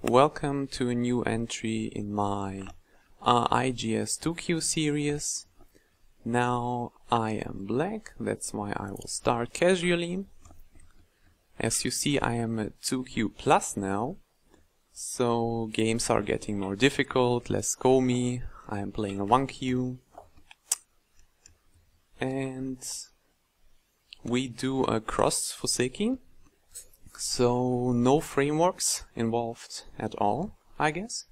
Welcome to a new entry in my IGS 2Q series. Now I am black, that's why I will start casually. As you see, I am a 2Q plus now, so games are getting more difficult, less Komi. I am playing a 1Q. And we do a cross fuseki. So no frameworks involved at all, I guess.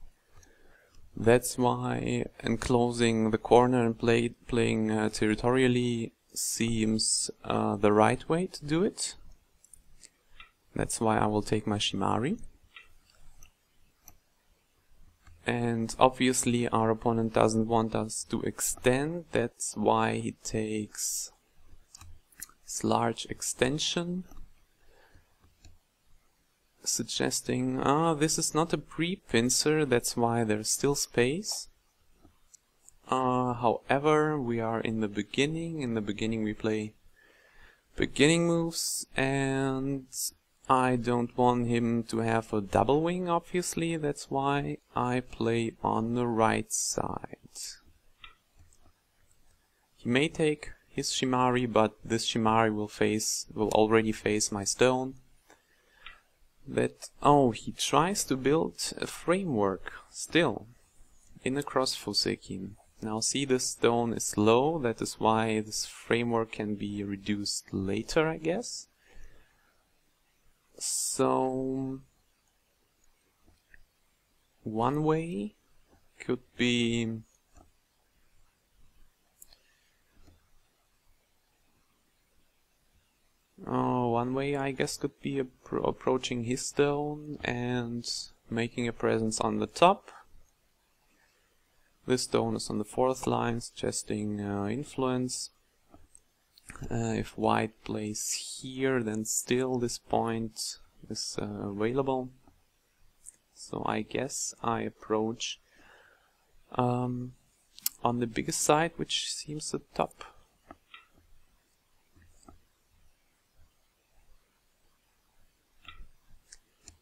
That's why enclosing the corner and playing territorially seems the right way to do it. That's why I will take my Shimari. And obviously our opponent doesn't want us to extend, that's why he takes this large extension. Suggesting, this is not a pre-pincer, that's why there's still space. However, we are in the beginning. In the beginning we play beginning moves, and I don't want him to have a double wing, obviously, that's why I play on the right side. He may take his Shimari, but this Shimari will already face my stone. He tries to build a framework still in a cross fuseki. Now see, this stone is low, that is why this framework can be reduced later, I guess. So one way could be I guess could be approaching his stone and making a presence on the top. This stone is on the 4th line, suggesting influence. If white plays here, then still this point is available. So I guess I approach on the biggest side, which seems the top.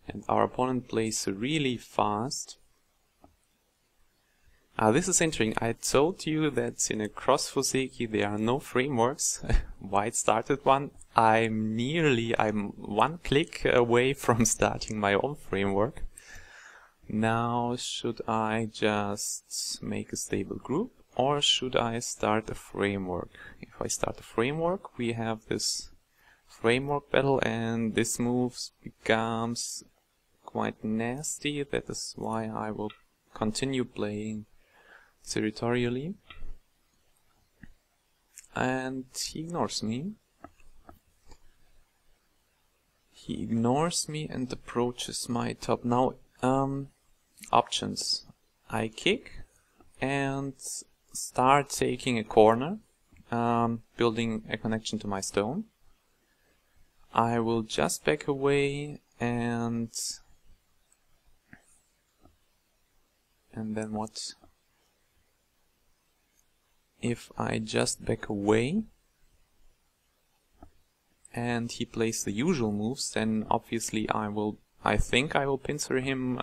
And our opponent plays really fast. This is interesting. I told you that in a cross fuseki there are no frameworks. White started one. I'm one click away from starting my own framework. Now, should I just make a stable group, or should I start a framework? If I start a framework, we have this framework battle, and this move becomes quite nasty. That is why I will continue playing territorially. And he ignores me. He ignores me and approaches my top. Now, options. I kick and start taking a corner, building a connection to my stone. I will just back away and then what? If I just back away and he plays the usual moves, then obviously I think I will pincer him,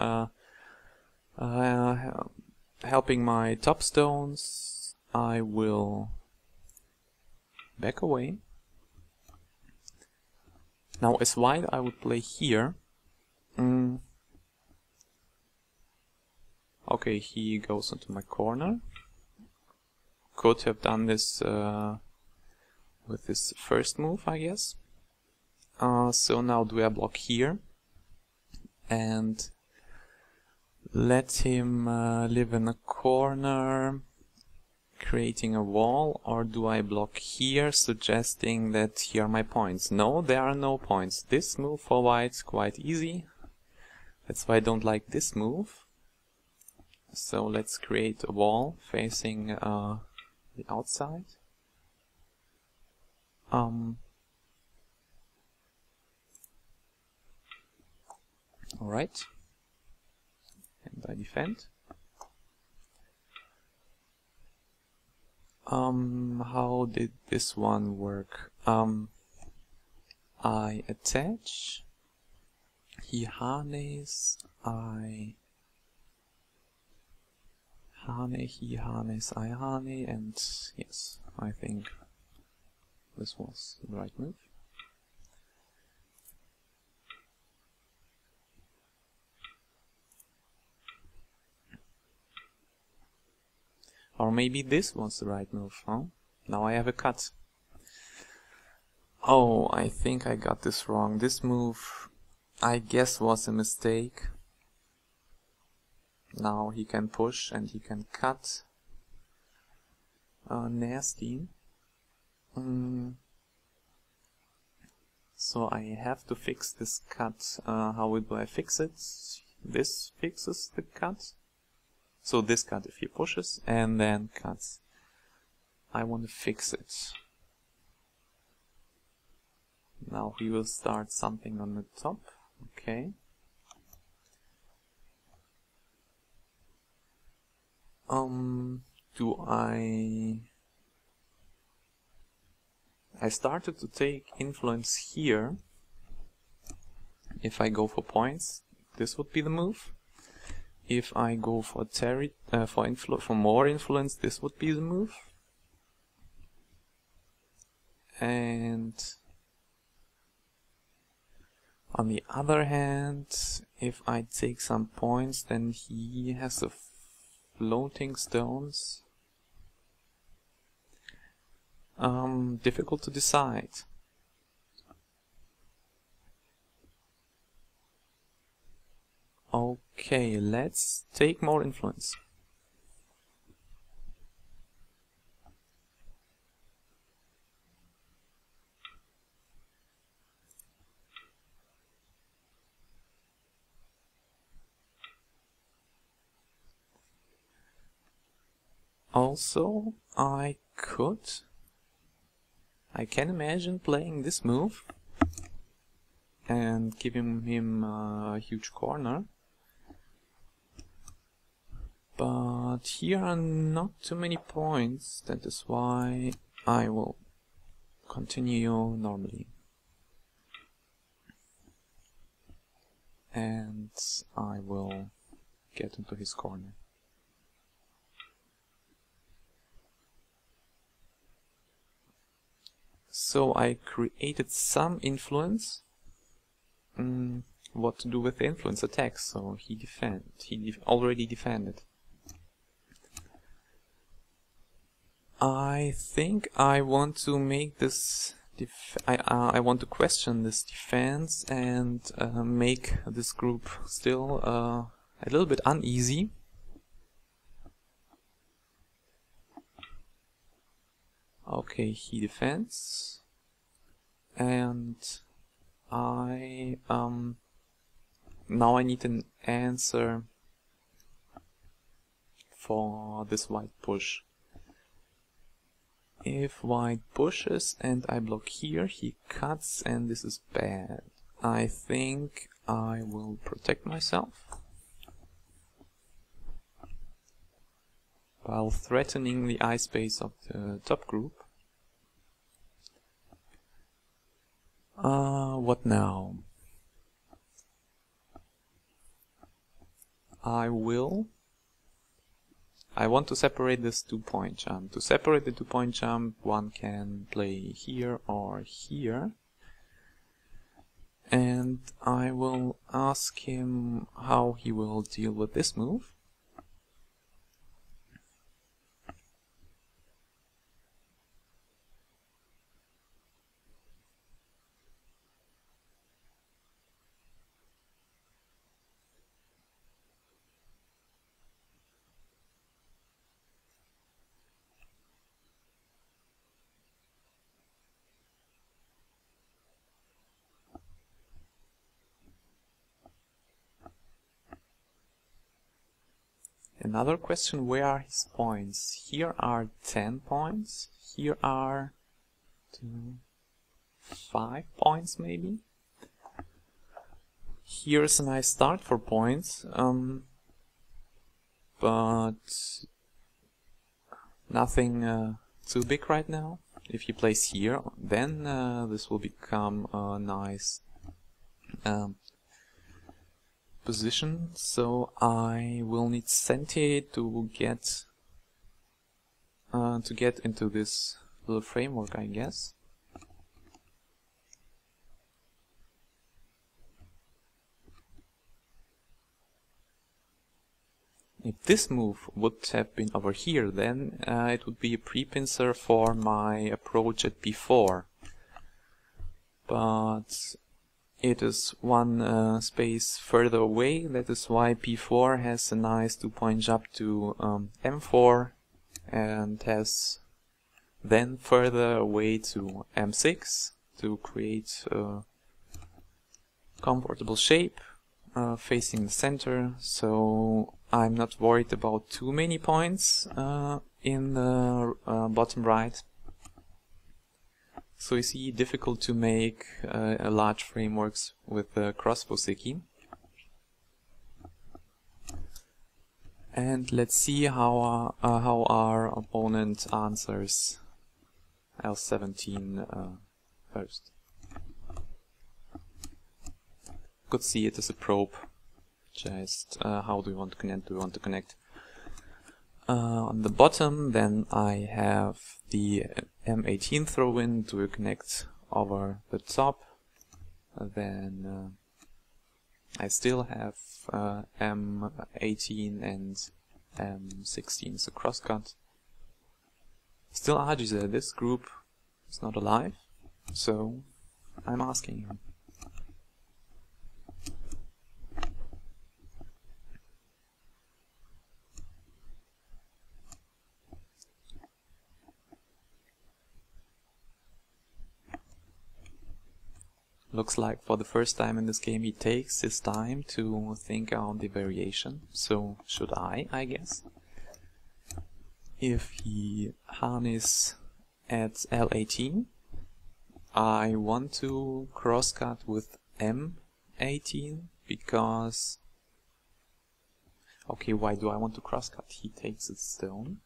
helping my top stones. I will back away. Now as white I would play here. Okay, he goes into my corner. Could have done this with his first move, I guess. So now do I block here and let him live in a corner, creating a wall, or do I block here, suggesting that here are my points? No, there are no points. This move for white is quite easy. That's why I don't like this move. So let's create a wall facing the outside. Alright. And I defend. How did this one work? I attach. He harness. I hane, he hanes, I hane, and yes, I think this was the right move. Or maybe this was the right move, huh? Now I have a cut. Oh, I think I got this wrong. This move, I guess, was a mistake. Now he can push and he can cut. Nasty. So I have to fix this cut. How do I fix it? This fixes the cut. So this cut if he pushes and then cuts. I want to fix it. Now he will start something on the top. Okay. Do I started to take influence here. If I go for points, this would be the move. If I go for for more influence, this would be the move. And on the other hand, if I take some points, then he has the floating stones. Difficult to decide. Okay, let's take more influence. Also, I can imagine playing this move and giving him a huge corner. But here are not too many points, that is why I will continue normally. And I will get into his corner. So I created some influence. What to do with the influence attacks? So he already defended. I think I want to make this. I want to question this defense and make this group still a little bit uneasy. Okay, he defends, and now I need an answer for this white push. If white pushes and I block here, he cuts, and this is bad. I think I will protect myself while threatening the eye space of the top group. What now? I want to separate this 2-point jump. To separate the 2-point jump, one can play here or here. And I will ask him how he will deal with this move. Another question, where are his points? Here are 10 points, here are 5 points maybe. Here's a nice start for points, but nothing too big right now. If he plays here, then this will become a nice position, so I will need Senti to get into this little framework, I guess. If this move would have been over here, then it would be a pre-pincer for my approach at b4. But it is one space further away, that is why p4 has a nice 2-point jump to m4 and has then further away to m6 to create a comfortable shape facing the center, so I'm not worried about too many points in the bottom right. So you see, difficult to make large frameworks with cross fuseki. And let's see how our opponent answers L17 first. Could see it as a probe. Just how do we want to connect? Do we want to connect on the bottom? Then I have the M18 throw-in to connect over the top. Then I still have M18 and M16 as a crosscut. Still IGS, this group is not alive, so I'm asking him. Looks like for the first time in this game he takes his time to think on the variation, so should I guess. If he harness at L18, I want to crosscut with M18 because... Okay, why do I want to crosscut? He takes a stone.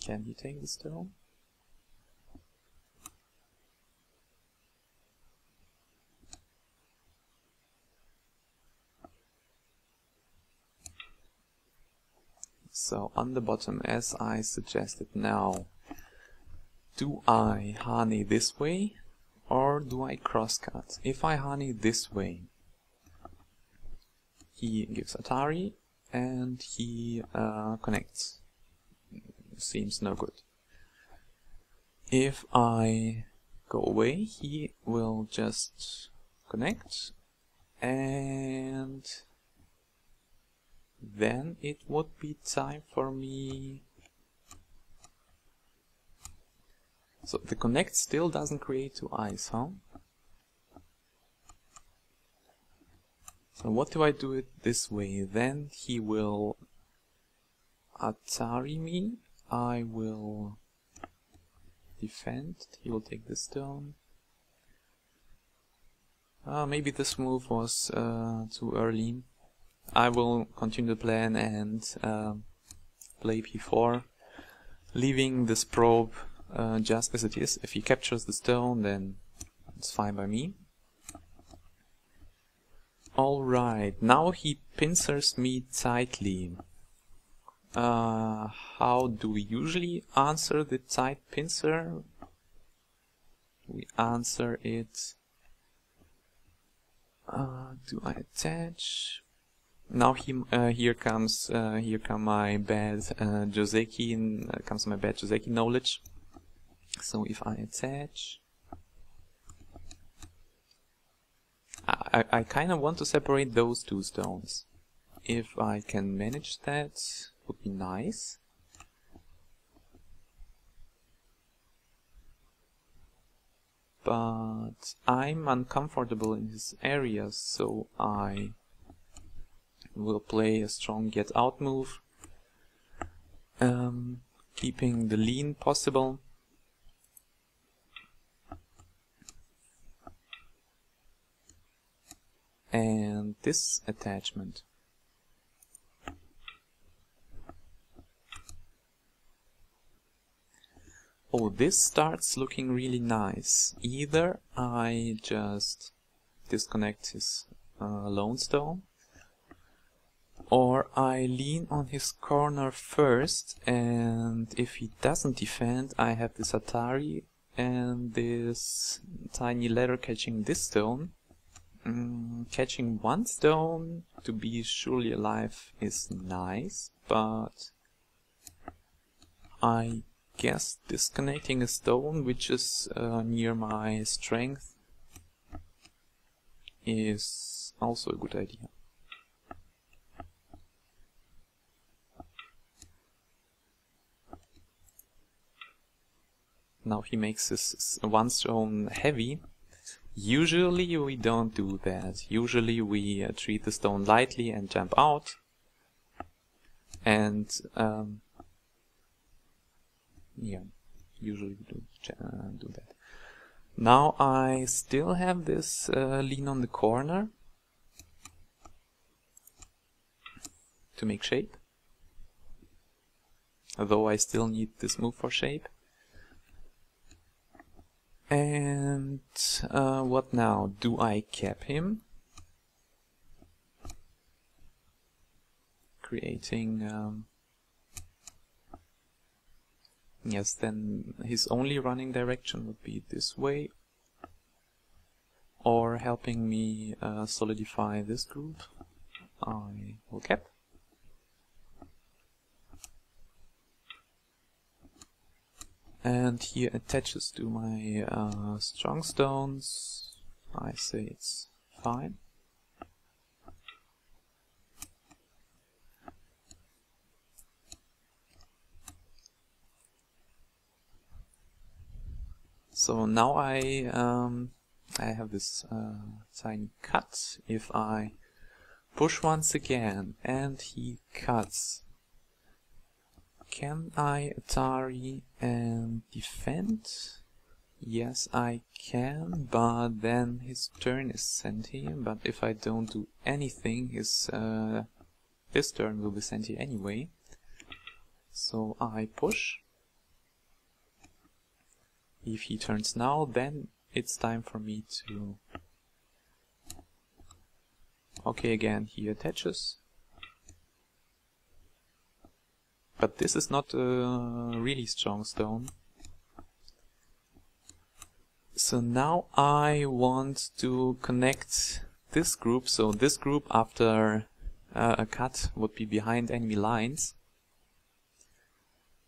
Can he take the stone? So on the bottom, as I suggested now, do I honey this way or do I crosscut? If I honey this way, he gives Atari and he connects. Seems no good. If I go away, he will just connect, and then it would be time for me. So the connect still doesn't create two eyes, huh? So what do I do it this way? Then he will Atari me. I will defend. He will take the stone. Maybe this move was too early. I will continue the plan and play p4, leaving this probe just as it is. If he captures the stone, then it's fine by me. Alright, now he pincers me tightly. How do we usually answer the tight pincer? We answer it. Do I attach? Now here comes my bad Joseki knowledge. So if I attach, I kind of want to separate those two stones. If I can manage that, would be nice. But I'm uncomfortable in this area, so I will play a strong get out move, keeping the lean possible. And this attachment. Oh, this starts looking really nice. Either I just disconnect his lone stone, or I lean on his corner first, and if he doesn't defend, I have this Atari and this tiny ladder catching this stone. Catching one stone to be surely alive is nice, but I guess disconnecting a stone which is near my strength is also a good idea. Now he makes this one stone heavy. Usually we don't do that. Usually we treat the stone lightly and jump out. And yeah, usually we do that. Now I still have this lean on the corner to make shape. Although I still need this move for shape. And what now? Do I cap him? Creating... yes, then his only running direction would be this way. Or helping me solidify this group. I will cap. And he attaches to my strong stones. I say it's fine. So now I have this tiny cut. If I push once again and he cuts, can I Atari and defend? Yes, I can, but then his turn is senti. But if I don't do anything, his this turn will be senti anyway. So I push. If he turns now, then it's time for me to... Okay, again, he attaches. But this is not a really strong stone. So now I want to connect this group. So this group after a cut would be behind enemy lines.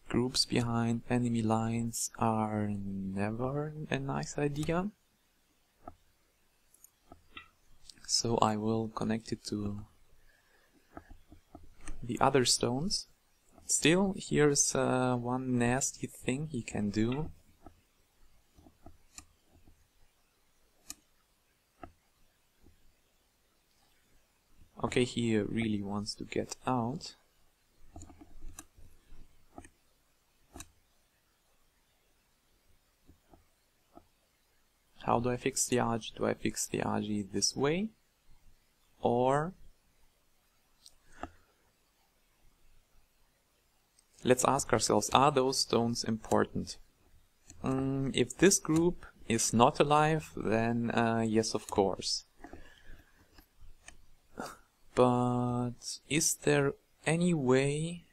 Groups behind enemy lines are never a nice idea. So I will connect it to the other stones. Still, here's one nasty thing he can do. Okay, he really wants to get out. How do I fix the RG? Do I fix the RG this way? Or... let's ask ourselves, are those stones important? If this group is not alive, then yes, of course. But is there any way...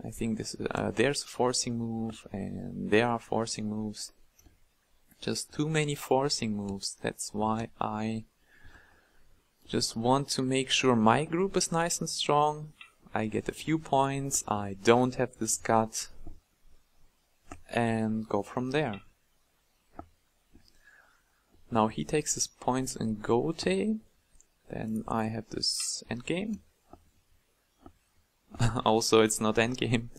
I think this is, there's a forcing move, and there are forcing moves. Just too many forcing moves. That's why I just want to make sure my group is nice and strong. I get a few points, I don't have this cut, and go from there. Now he takes his points in Gote, then I have this endgame. Also, it's not endgame,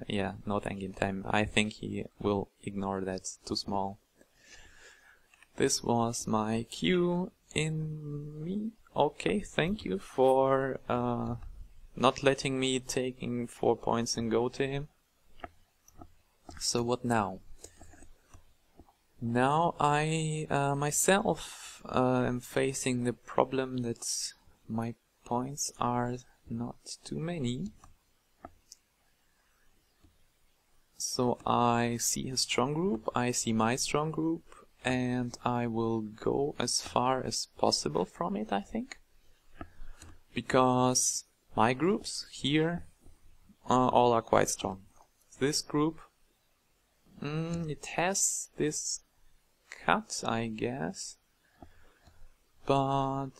yeah, not endgame time. I think he will ignore that, too small. This was my Q in me. Okay, thank you for not letting me taking 4 points in Gote. So what now? Now I myself am facing the problem that my points are not too many. So I see his strong group, I see my strong group, and I will go as far as possible from it, I think. Because my groups here all are quite strong. This group, it has this cut, I guess, but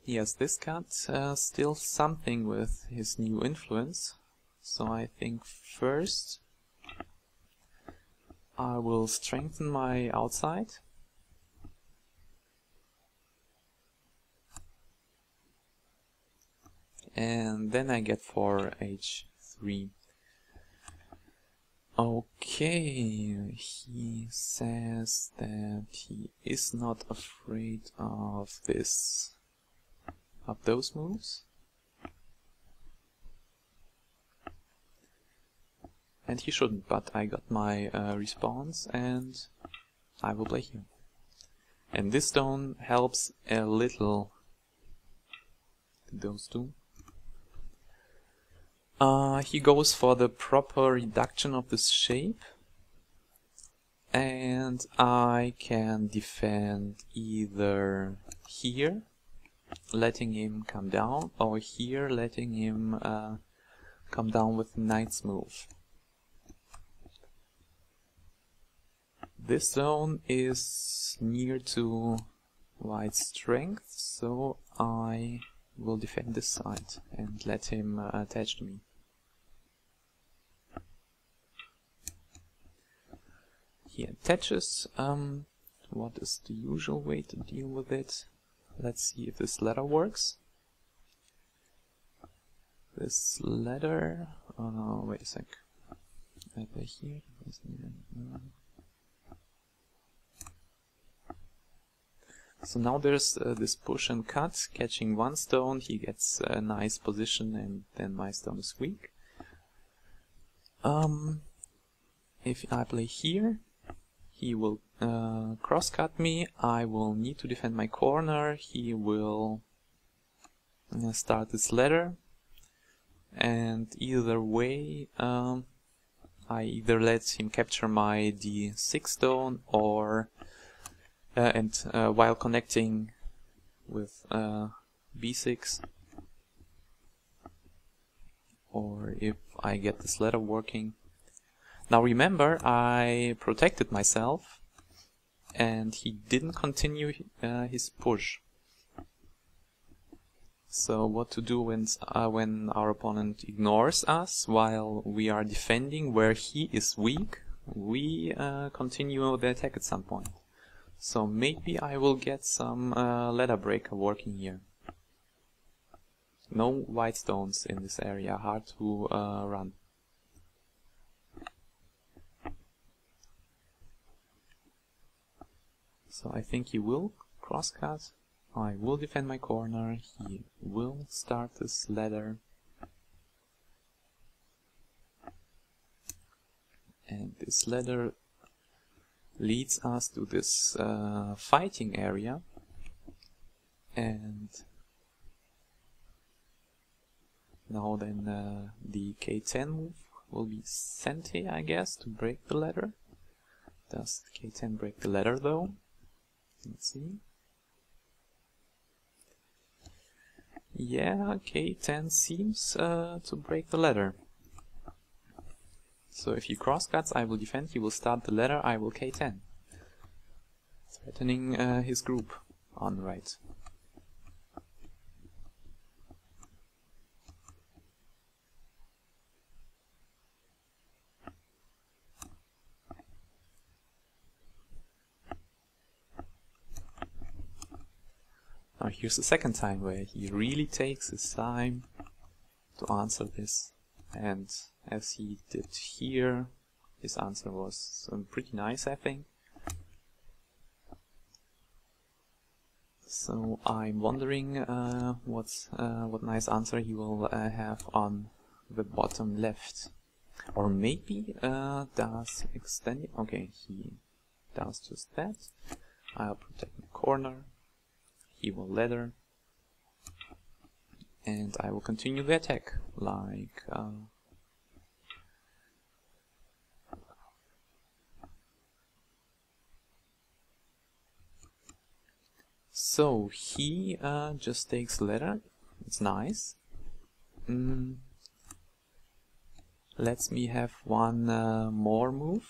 yes, this cut still something with his new influence. So I think first I will strengthen my outside. And then I get for h3. Okay, he says that he is not afraid of those moves. And he shouldn't, but I got my response and I will play here. And this stone helps a little, those two. He goes for the proper reduction of this shape, and I can defend either here, letting him come down, or here, letting him come down with the knight's move. This zone is near to white's strength, so I will defend this side and let him attach to me. He attaches. What is the usual way to deal with it? Let's see if this ladder works. This ladder... wait a sec. Ladder here. So now there's this push and cut, catching one stone, he gets a nice position, and then my stone is weak. If I play here, he will cross-cut me, I will need to defend my corner, he will start this ladder, and either way, I either let him capture my d6 stone, or while connecting with b6, or if I get this ladder working. Now remember, I protected myself and he didn't continue his push. So what to do when our opponent ignores us while we are defending where he is weak? We continue the attack at some point. So maybe I will get some ladder breaker working here. No white stones in this area, hard to run. So I think he will cross-cut, I will defend my corner, he will start this ladder. And this ladder leads us to this fighting area, and now then the k10 move will be sent here, I guess, to break the ladder. Does k10 break the ladder though? Let's see. Yeah, k10 seems to break the ladder. So if he cross-cuts, I will defend, he will start the ladder, I will k10. Threatening his group on right. Now here's the second time where he really takes his time to answer this, and as he did here, his answer was pretty nice, I think. So I'm wondering what nice answer he will have on the bottom left, or maybe does extend. Okay, he does just that. I'll protect my corner. He will ladder, and I will continue the attack like So he just takes letter. It's nice. Let me have one more move.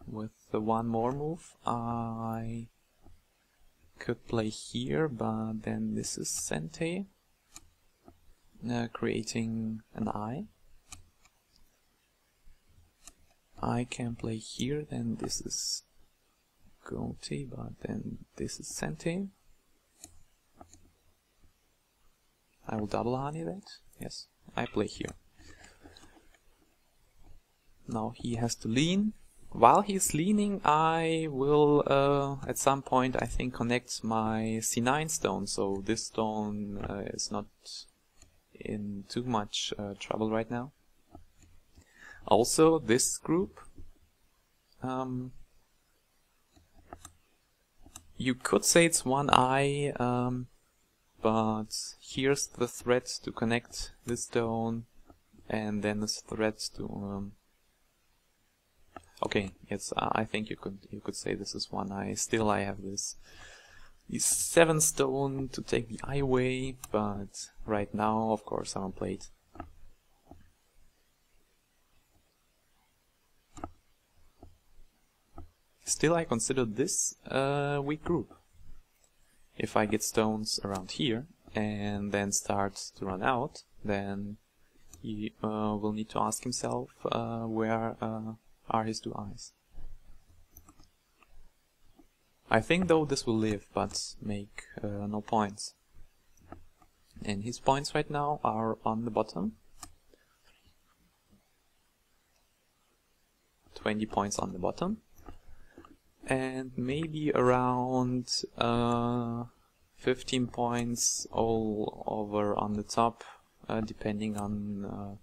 With the one more move, I could play here, but then this is Sente, creating an eye. I can play here, then this is Goatee, but then this is Sente. I will double honey that. Yes, I play here. Now he has to lean. While he's leaning, I will at some point, I think, connect my C9 stone, so this stone is not in too much trouble right now. Also, this group, you could say it's one eye, but here's the threat to connect this stone, and then this threat to okay, yes, I think you could say this is one eye. Still, I have these 7 stone to take the eye away, but right now, of course, I won't play it. Still, I consider this a weak group. If I get stones around here and then start to run out, then he will need to ask himself where are his 2 eyes. I think though this will live, but make no points. And his points right now are on the bottom. 20 points on the bottom. And maybe around 15 points all over on the top, depending on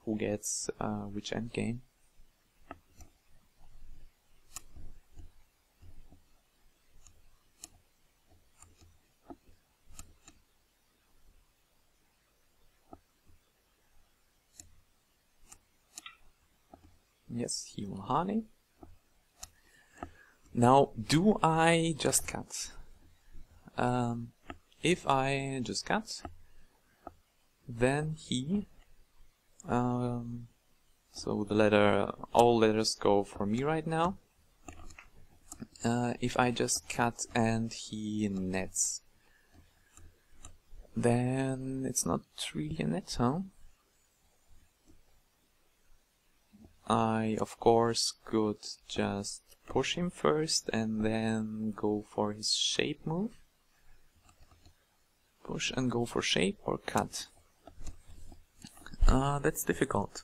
who gets which endgame. Yes, he will honey. Now, do I just cut? If I just cut, then he, so the letter, all letters go for me right now. If I just cut and he nets, then it's not really a net, huh? I, of course, could just push him first and then go for his shape move. Push and go for shape or cut. That's difficult.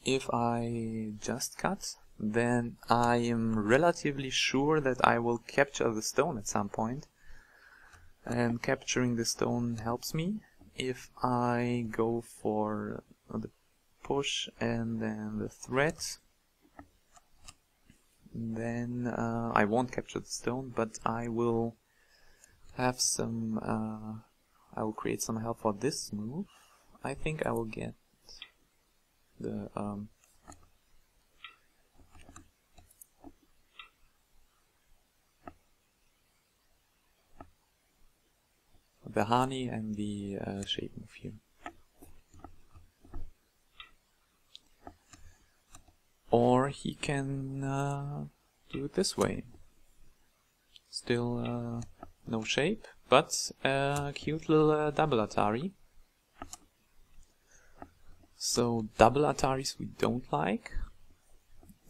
If I just cut, then I am relatively sure that I will capture the stone at some point. And capturing the stone helps me. If I go for the push and then the threat, then I won't capture the stone, but I will have some, I will create some help for this move. I think I will get the honey and the shape move here. Or he can do it this way. Still no shape, but a cute little double Atari. So double Ataris we don't like.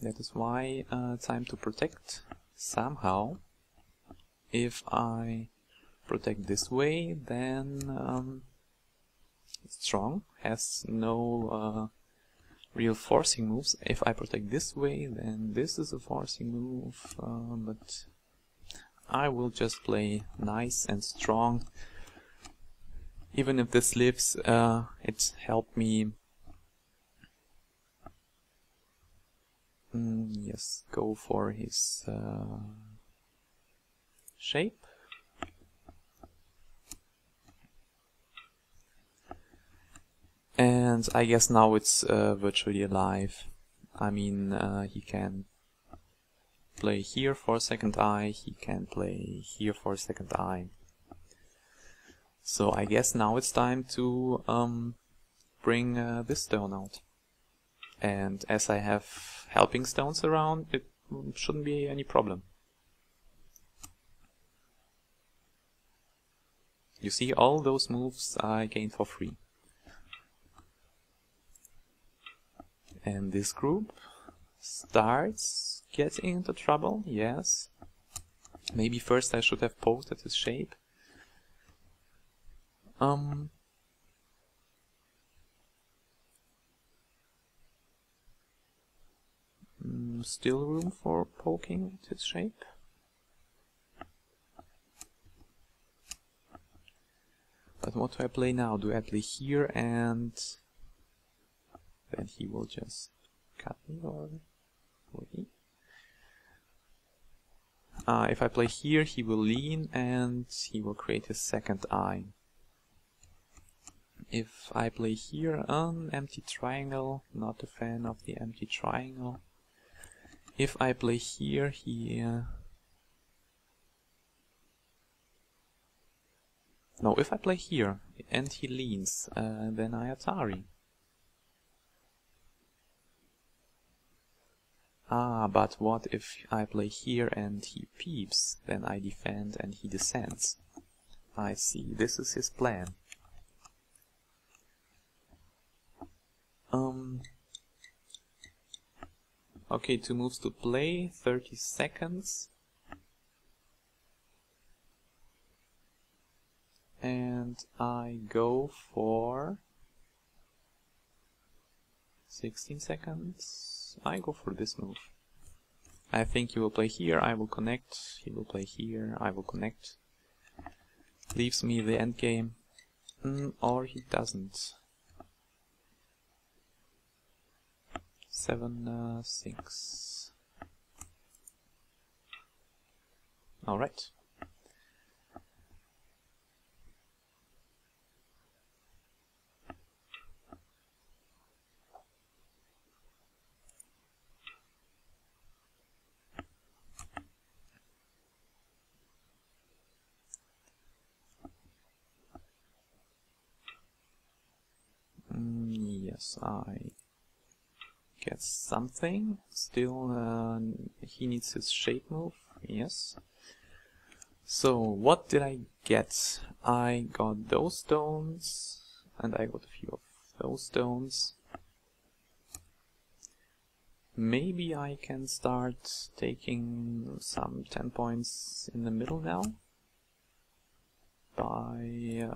That is why time to protect somehow. If I protect this way, then it's strong, has no real forcing moves. If I protect this way, then this is a forcing move, but I will just play nice and strong. Even if this lives, it helped me yes, go for his shape. And I guess now it's virtually alive. I mean, he can play here for a second eye, he can play here for a second eye. So I guess now it's time to bring this stone out. And as I have helping stones around, it shouldn't be any problem. You see, all those moves I gained for free. And this group starts getting into trouble, yes. Maybe first I should have posted his shape. Still room for poking at his shape. But what do I play now? Do I play here and then he will just cut me, or will he? If I play here, he will lean and he will create his second eye. If I play here an empty triangle, not a fan of the empty triangle. If I play here, he... No, if I play here and he leans, then I Atari. But what if I play here and he peeps, then I defend and he descends. I see, this is his plan. Okay, 2 moves to play, 30 seconds. And I go for 16 seconds. I go for this move. I think he will play here, I will connect. He will play here, I will connect. Leaves me the endgame. Or he doesn't. 7, 6. Alright. Yes, I get something. Still, he needs his shape move. Yes. So, what did I get? I got those stones, and I got a few of those stones. Maybe I can start taking some 10 points in the middle now. By...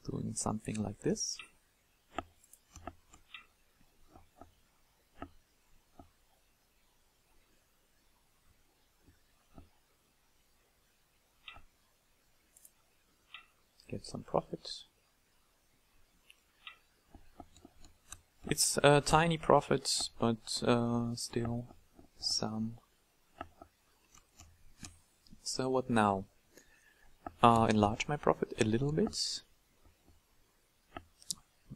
doing something like this. Get some profit. It's a tiny profit, but still some. So what now? Enlarge my profit a little bit.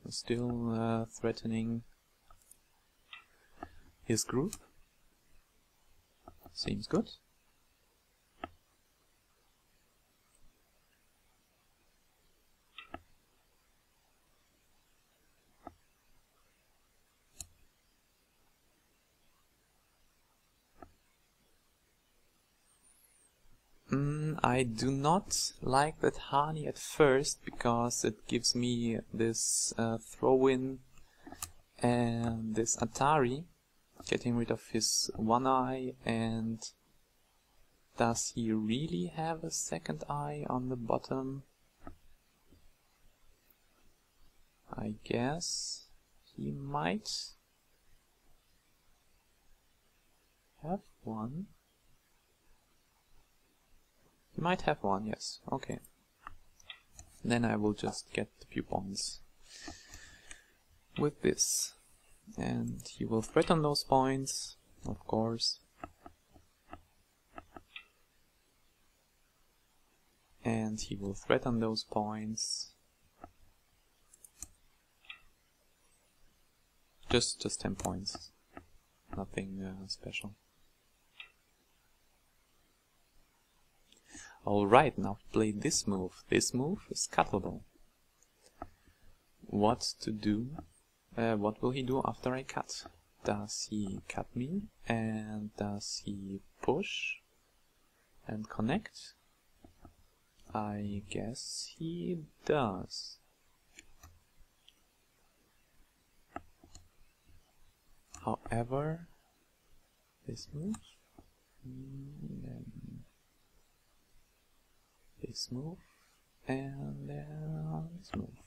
Still threatening his group. Seems good. I do not like that Hani at first, because it gives me this throw-in and this Atari, getting rid of his one eye. And does he really have a second eye on the bottom? I guess he might have one. He might have one, yes. Okay. Then I will just get a few points with this. And he will threaten those points, of course. And he will threaten those points. Just 10 points. Nothing special. Alright, now play this move. This move is cuttable. What to do? What will he do after I cut? Does he cut me? And does he push and connect? I guess he does. However, this move, then this move, and then this move.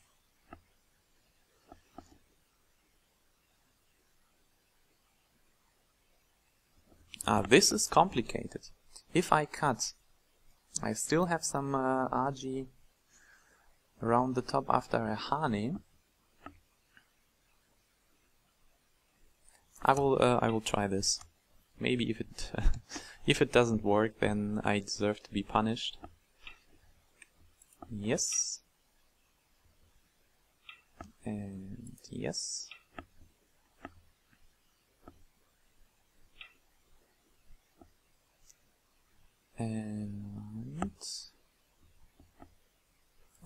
This is complicated. If I cut, I still have some RG around the top after a mrhaandi. I will try this. Maybe if it if it doesn't work, then I deserve to be punished. Yes. And yes. And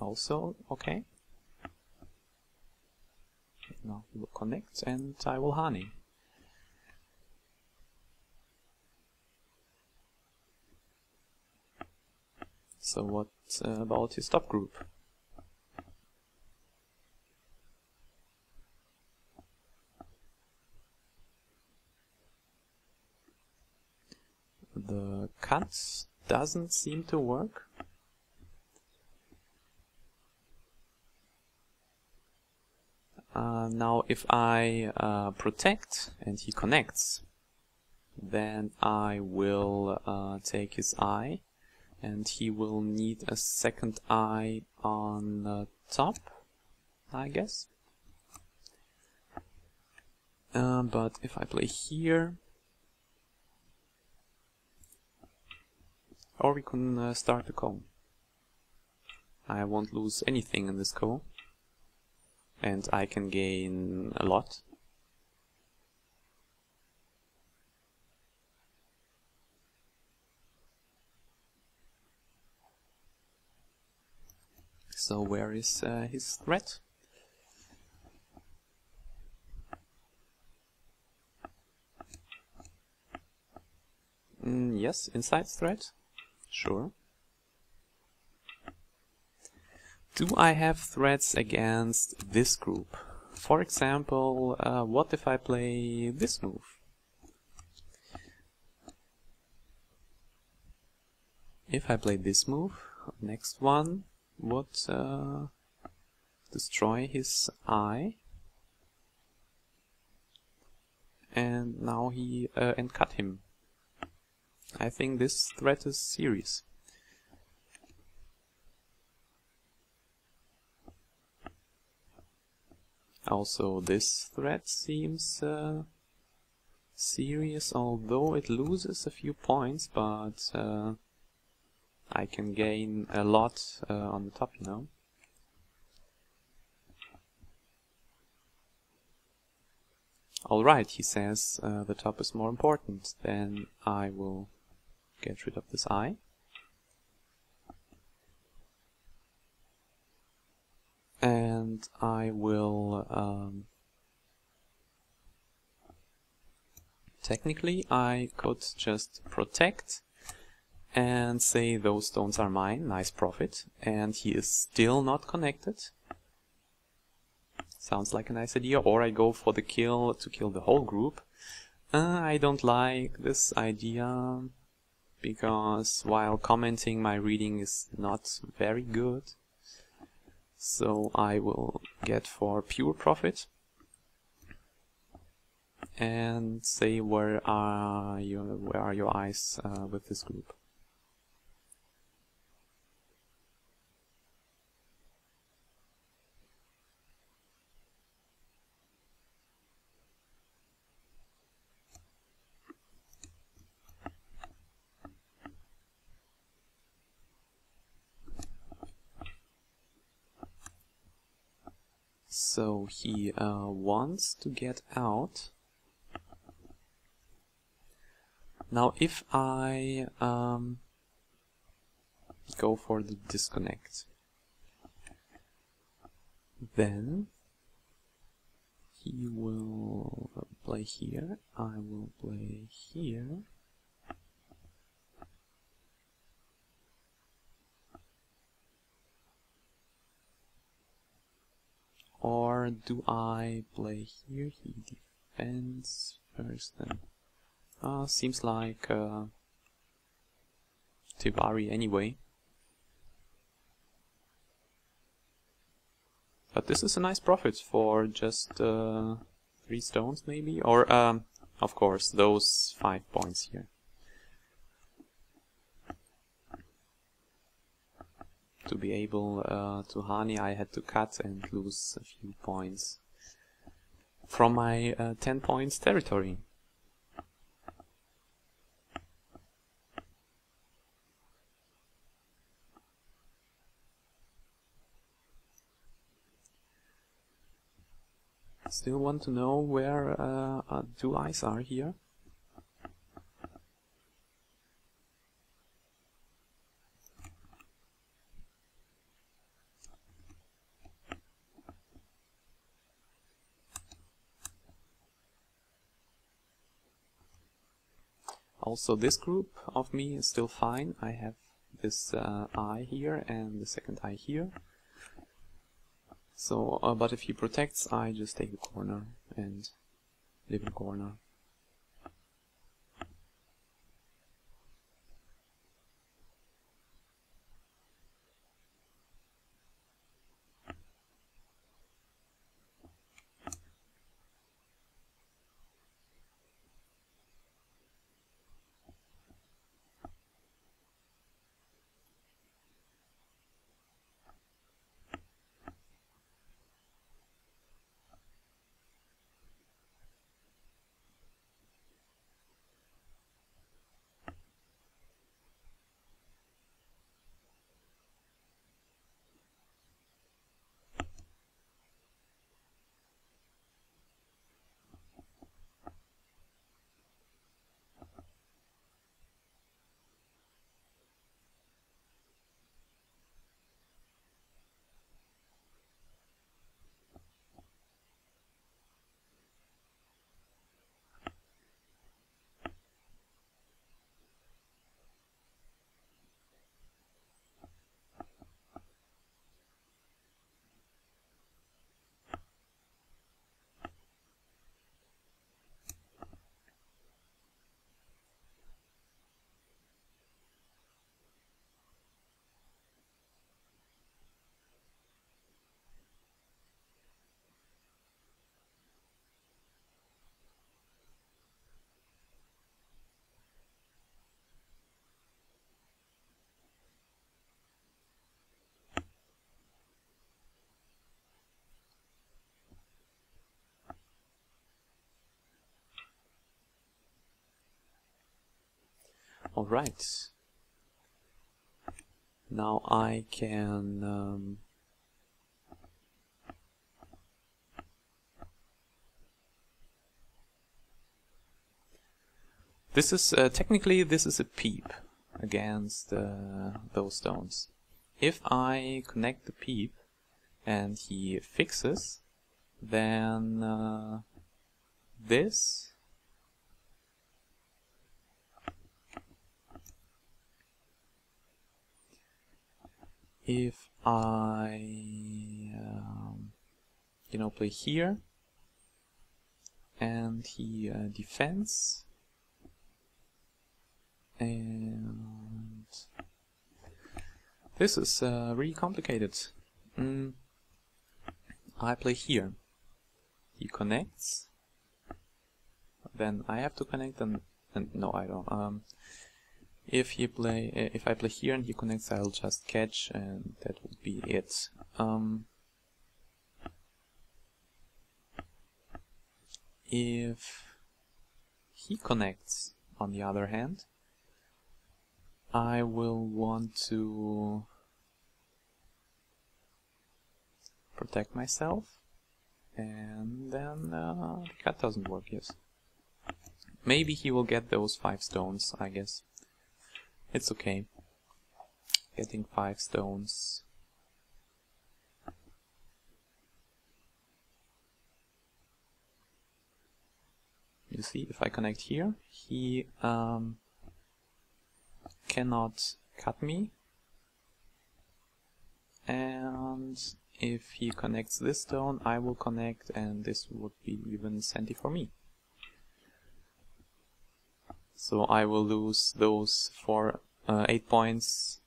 also okay. Now we will connect and I will mrhaandi. So what about his top group? The cut doesn't seem to work. Now if I protect and he connects, then I will take his eye. And he will need a second eye on the top, I guess. But if I play here, or we can start the ko. I won't lose anything in this ko, and I can gain a lot. So where is his threat? Yes, inside threat. Sure. Do I have threats against this group? For example, what if I play this move? If I play this move, next one would destroy his eye, and now he and cut him. I think this threat is serious. Also, this threat seems serious, although it loses a few points, but I can gain a lot on the top, you know. Alright, he says the top is more important. Then I will get rid of this eye. And I will... technically, I could just protect and say those stones are mine, nice profit, and he is still not connected. Sounds like a nice idea. Or I go for the kill to kill the whole group. I don't like this idea, because while commenting my reading is not very good. So I will get for pure profit and say where are your eyes with this group. So he wants to get out. Now if I go for the disconnect, then he will play here, I will play here. Or do I play here? He defends first then. Seems like Tivari anyway. But this is a nice profit for just 3 stones maybe, or of course those 5 points here. To be able to Hani, I had to cut and lose a few points from my 10 points territory. Still want to know where 2 eyes are here. Also, this group of me is still fine. I have this eye here and the second eye here. So, but if he protects, I just take the corner and live in corner. Alright. Now I can this is technically this is a peep against those stones. If I connect the peep and he fixes, then this if I you know, play here and he defends, and this is really complicated. I play here, he connects, then I have to connect, and no, I don't. If I play here and he connects, I'll just catch, and that would be it. If he connects, on the other hand, I will want to protect myself. And then the cut doesn't work, yes. Maybe he will get those 5 stones, I guess. It's okay. Getting 5 stones. You see, if I connect here, he cannot cut me. And if he connects this stone, I will connect, and this would be even centi for me. So I will lose those 8 points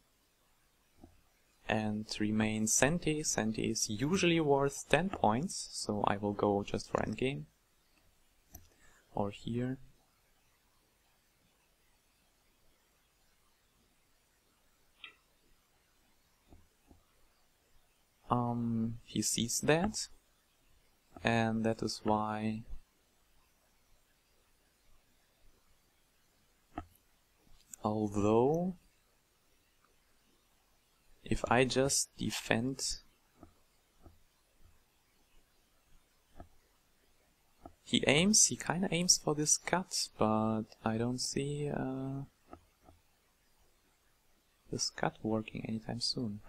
and remain centi. Centi is usually worth 10 points, so I will go just for endgame. Or here. He sees that, and that is why although if I just defend, he kinda aims for this cut, but I don't see this cut working anytime soon.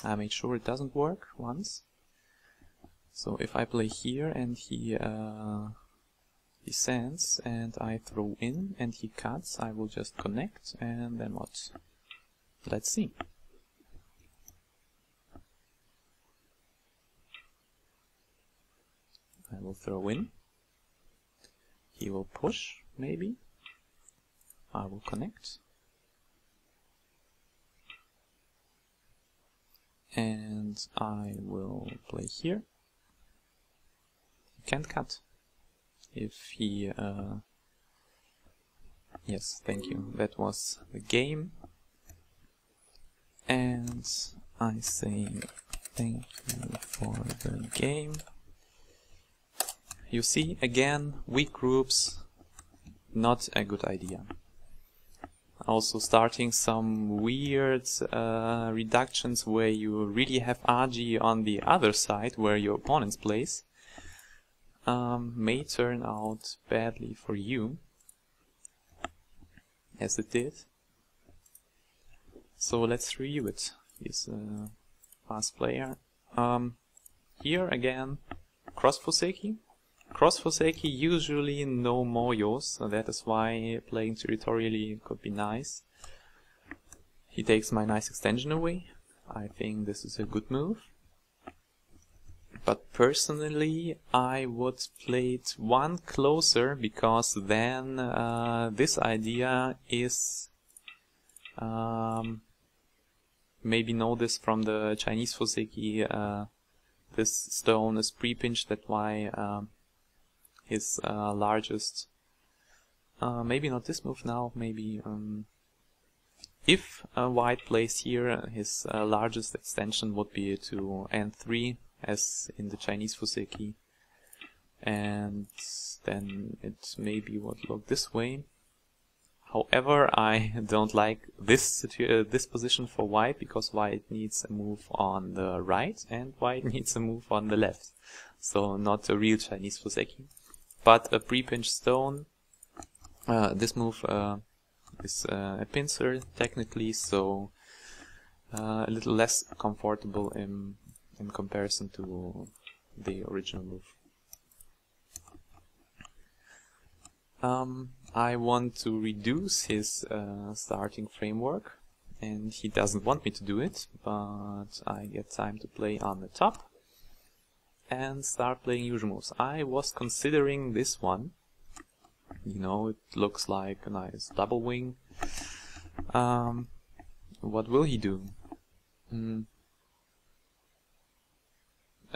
I made sure it doesn't work once. So if I play here and he descends and I throw in and he cuts, I will just connect, and then what? Let's see. I will throw in. He will push, maybe. I will connect. And I will play here. He can't cut. If he... yes, thank you. That was the game. And I say thank you for the game. You see, again, weak groups, not a good idea. Also starting some weird reductions where you really have RG on the other side where your opponents place may turn out badly for you, as it did. So let's review it. He's a fast player. Here again, cross fuseki. Cross fuseki usually no moyos, so that is why playing territorially could be nice. He takes my nice extension away. I think this is a good move. But personally I would play it one closer, because then this idea is... maybe know this from the Chinese fuseki, this stone is pre-pinched, that's why his largest, maybe not this move now, maybe if white plays here, his largest extension would be to N3 as in the Chinese fuseki, and then it maybe would look this way. However, I don't like this position for white, because white needs a move on the right and white needs a move on the left. So not a real Chinese fuseki. But a pre-pinched stone, this move is a pincer technically, so a little less comfortable in comparison to the original move. I want to reduce his starting framework, and he doesn't want me to do it, but I get time to play on the top and start playing usual moves. I was considering this one. You know, it looks like a nice double wing. What will he do?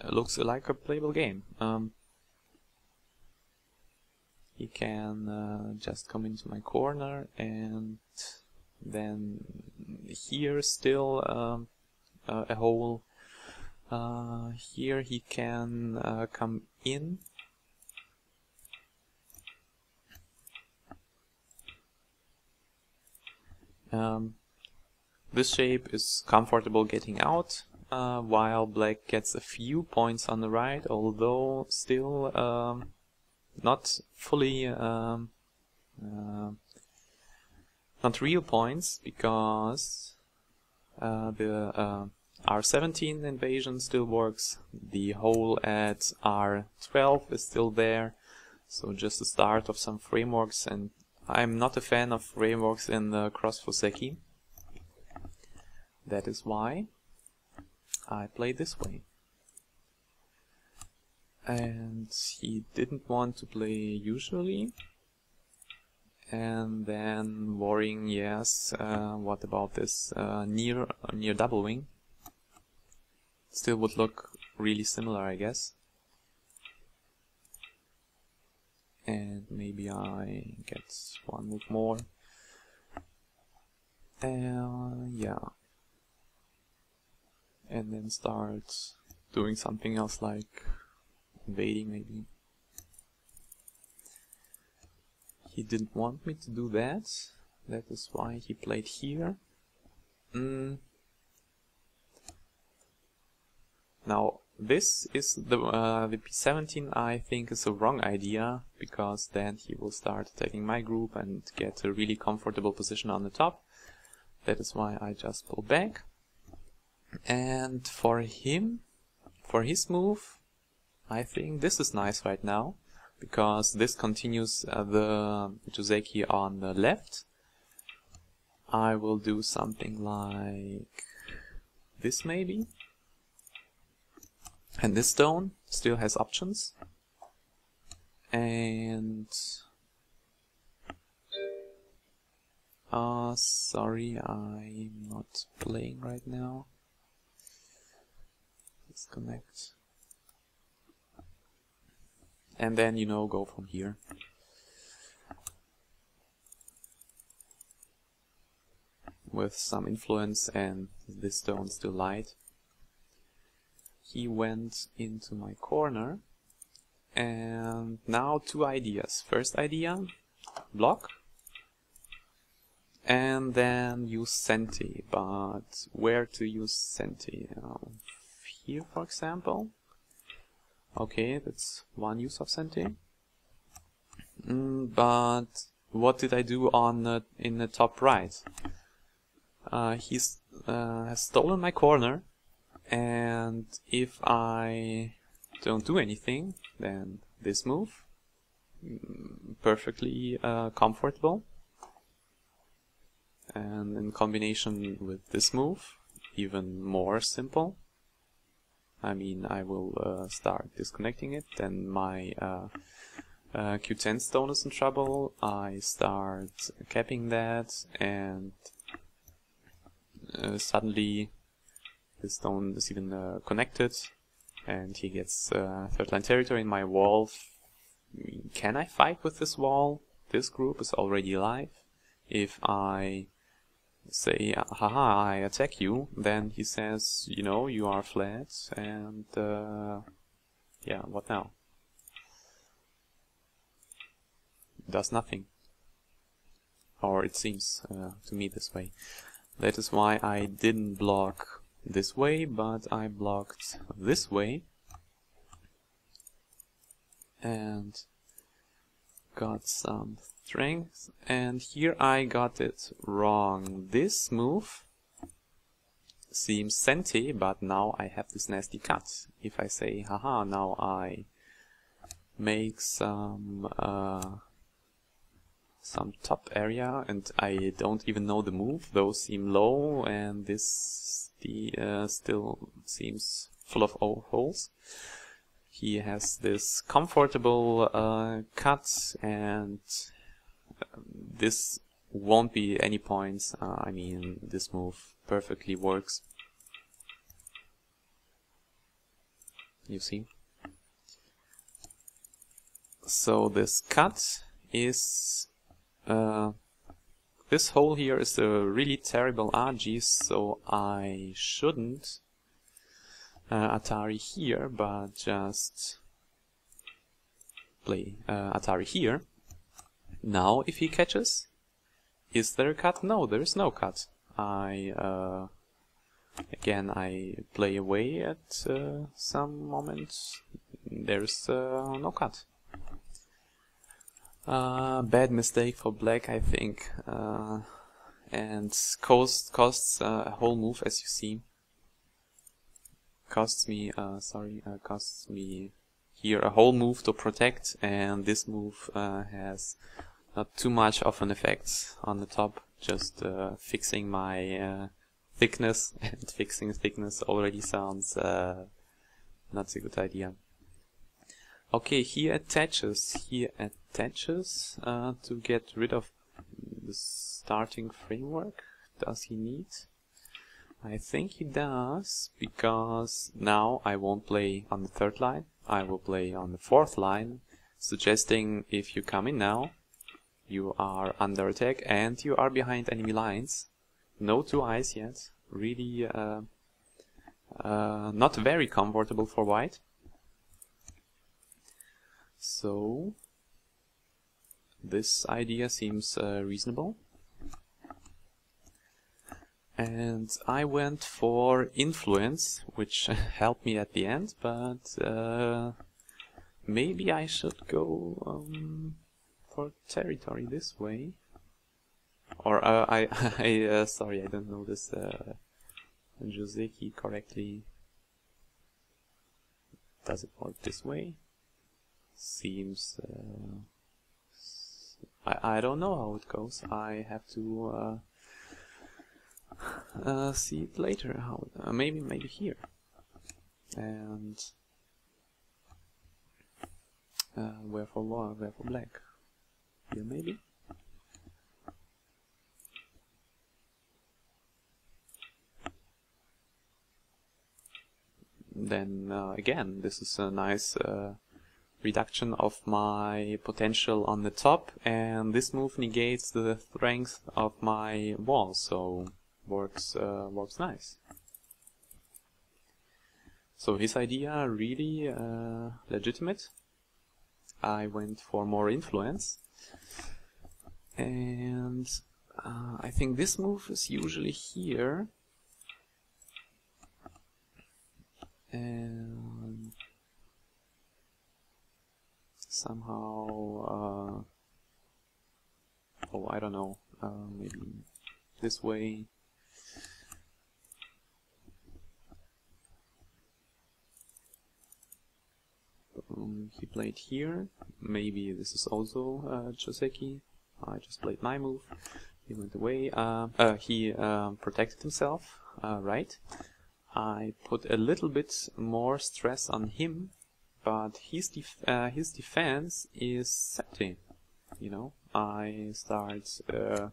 Looks like a playable game. He can just come into my corner, and then here still a hole. Here he can come in. This shape is comfortable getting out. while black gets a few points on the right, although still not fully not real points, because the R17 invasion still works, the hole at R12 is still there, so just the start of some frameworks, and I'm not a fan of frameworks in the cross fuseki. That is why I play this way. And he didn't want to play usually. And then worrying, yes, what about this near double wing? Still would look really similar, I guess. And maybe I get one move more. Yeah. And then start doing something else like invading maybe. He didn't want me to do that. That is why he played here. Now this is the P17. I think is a wrong idea, because then he will start attacking my group and get a really comfortable position on the top. That is why I just pull back. And for him, for his move, I think this is nice right now, because this continues the fuseki on the left. I will do something like this maybe. And this stone still has options. And sorry, I'm not playing right now. Disconnect. And then, you know, go from here. With some influence, and this stone still light. He went into my corner, and now two ideas. First idea, block, and then use senti. But where to use senti? Here, for example. Okay, that's one use of senti. But what did I do on in the top right? He's has stolen my corner, and if I don't do anything, then this move, perfectly comfortable, and in combination with this move, even more simple. I mean, I will start disconnecting it, then my Q10 stone is in trouble. I start capping that, and suddenly the stone is even connected, and he gets third line territory in my wall. Can I fight with this wall? This group is already alive. If I say, haha, I attack you, then he says, you know, you are flat, and yeah, what now? Does nothing. Or it seems to me this way. That is why I didn't block this way, but I blocked this way. And got some strength, and here I got it wrong. This move seems senti, but now I have this nasty cut. If I say, haha, now I make some top area, and I don't even know the move. Those seem low, and this still seems full of holes. He has this comfortable cut, and this won't be any points. I mean, this move perfectly works. You see? So this cut is... this hole here is a really terrible IGS, so I shouldn't Atari here, but just play Atari here. Now, if he catches, is there a cut? No, there is no cut. I Again, I play away at some moments. There's no cut. Bad mistake for black, I think, and costs a whole move, as you see. Costs me here a whole move to protect, and this move has not too much of an effect on the top, just fixing my thickness, and fixing thickness already sounds not a good idea. Okay, he attaches to get rid of the starting framework. Does he need? I think he does, because now I won't play on the third line, I will play on the fourth line, suggesting if you come in now, you are under attack and you are behind enemy lines. No 2 eyes yet, really not very comfortable for white. So this idea seems reasonable. And I went for influence, which helped me at the end, but maybe I should go for territory this way. Or sorry, I don't know this fuseki correctly. Does it work this way? Seems I don't know how it goes. I have to see it later. How maybe here, and where for black? Here maybe. Then again, this is a nice reduction of my potential on the top, and this move negates the strength of my wall, so works nice. So his idea really legitimate. I went for more influence, and I think this move is usually here, and somehow oh, I don't know, maybe this way. He played here. Maybe this is also fuseki. I just played my move. He went away. He protected himself, right? I put a little bit more stress on him, but his defense is 70. You know, I start a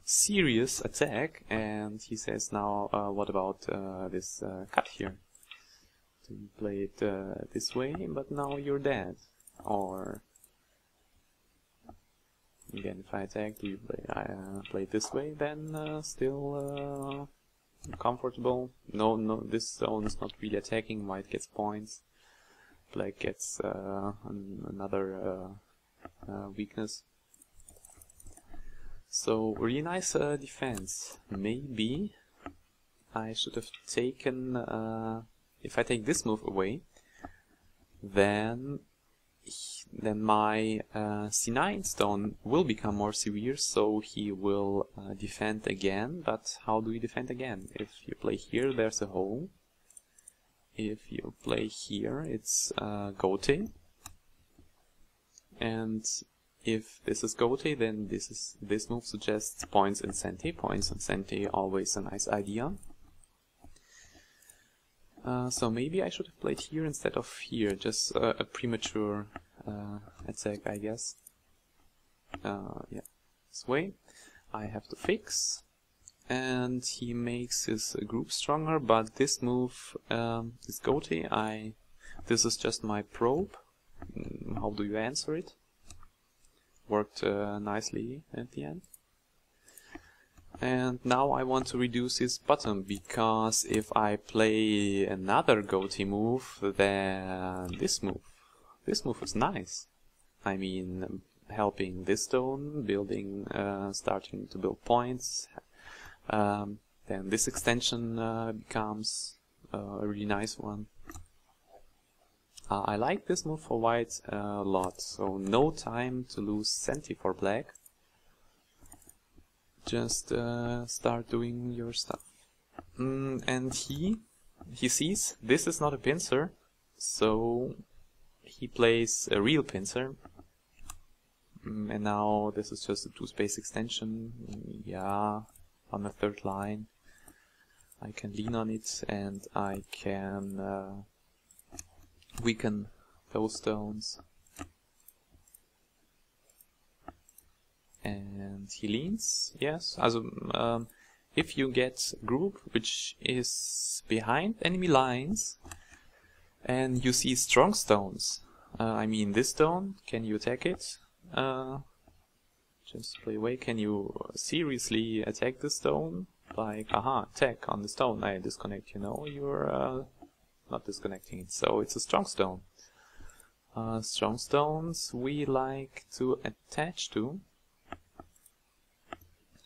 serious attack, and he says now, what about this cut here? You play it this way, but now you're dead. Or again, if I attack, do you play? I play it this way, then still comfortable. No, this zone is not really attacking. White gets points. Black gets another weakness. So really nice defense. Maybe I should have taken. If I take this move away, then my C9 stone will become more severe, so he will defend again. But how do you defend again? If you play here, there's a hole. If you play here, it's gote. And if this is gote, then this move suggests points in sente. Points in sente, always a nice idea. So maybe I should have played here instead of here, just a premature attack, I guess. Yeah, this way. I have to fix, and he makes his group stronger, but this move is gote. This is just my probe. How do you answer it? Worked nicely at the end. And now I want to reduce his bottom, because if I play another goatee move, then this move is nice. I mean, helping this stone, building, starting to build points, then this extension becomes a really nice one. I like this move for white a lot, so no time to lose centi for black. Just start doing your stuff. And he sees this is not a pincer, so he plays a real pincer. And now this is just a 2-space extension. Yeah, on the 3rd line. I can lean on it and I can weaken those stones. And he leans, yes. Also, if you get a group which is behind enemy lines and you see strong stones, I mean this stone, can you attack it? Just play away. Can you seriously attack the stone? Like, aha, attack on the stone. I disconnect, you know, you're not disconnecting it. So it's a strong stone. Strong stones we like to attach to.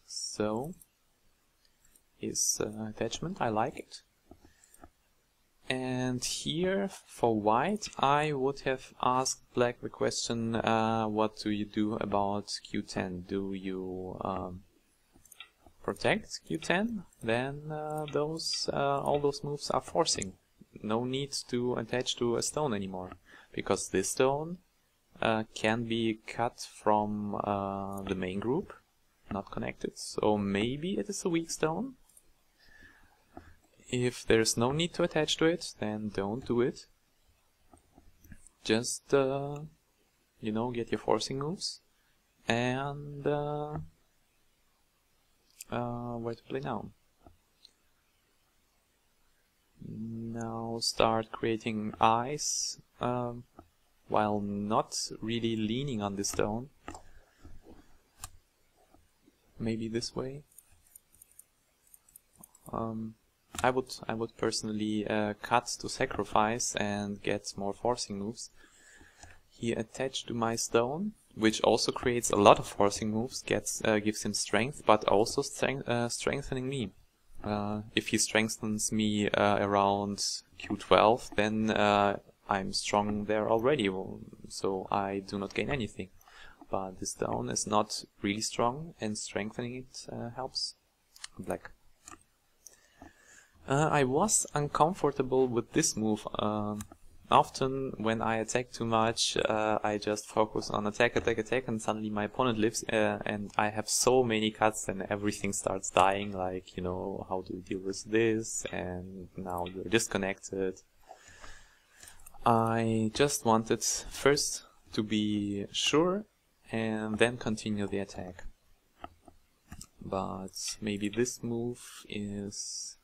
So, is attachment, I like it. And here, for white, I would have asked black the question, what do you do about Q10? Do you protect Q10? Then all those moves are forcing. No need to attach to a stone anymore, because this stone can be cut from the main group, not connected, so maybe it is a weak stone. If there's no need to attach to it, then don't do it. Just, you know, get your forcing moves. And, where to play now? Now start creating eyes, while not really leaning on the stone. Maybe this way. I would personally cut to sacrifice and get more forcing moves. He attached to my stone, which also creates a lot of forcing moves, gives him strength, but also strengthening me. If he strengthens me around Q12, then I'm strong there already, so I do not gain anything. But this stone is not really strong, and strengthening it helps black. I was uncomfortable with this move. Often when I attack too much, I just focus on attack, and suddenly my opponent lives, and I have so many cuts and everything starts dying, like, you know, how do you deal with this, and now you're disconnected. I just wanted first to be sure and then continue the attack. But maybe this move is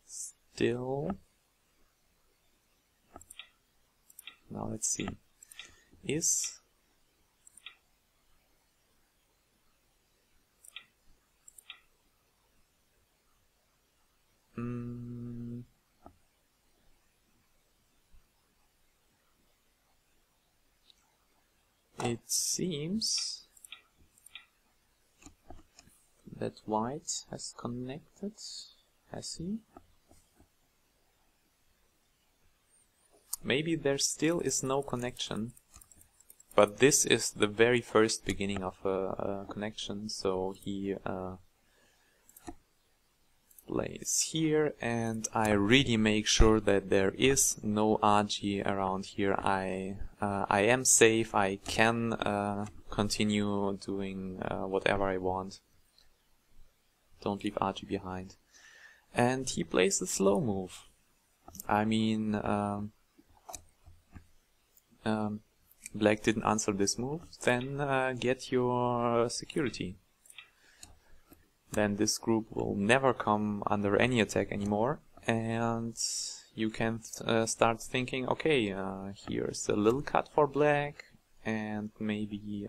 still... Now let's see. Is... It seems that white has connected, has he? Maybe there still is no connection, but this is the very first beginning of a connection, so he plays here, and I really make sure that there is no RG around here. I am safe, I can continue doing whatever I want. Don't leave RG behind. And he plays a slow move. I mean, black didn't answer this move, then get your security. Then this group will never come under any attack anymore, and you can start thinking, okay, here's a little cut for black, and maybe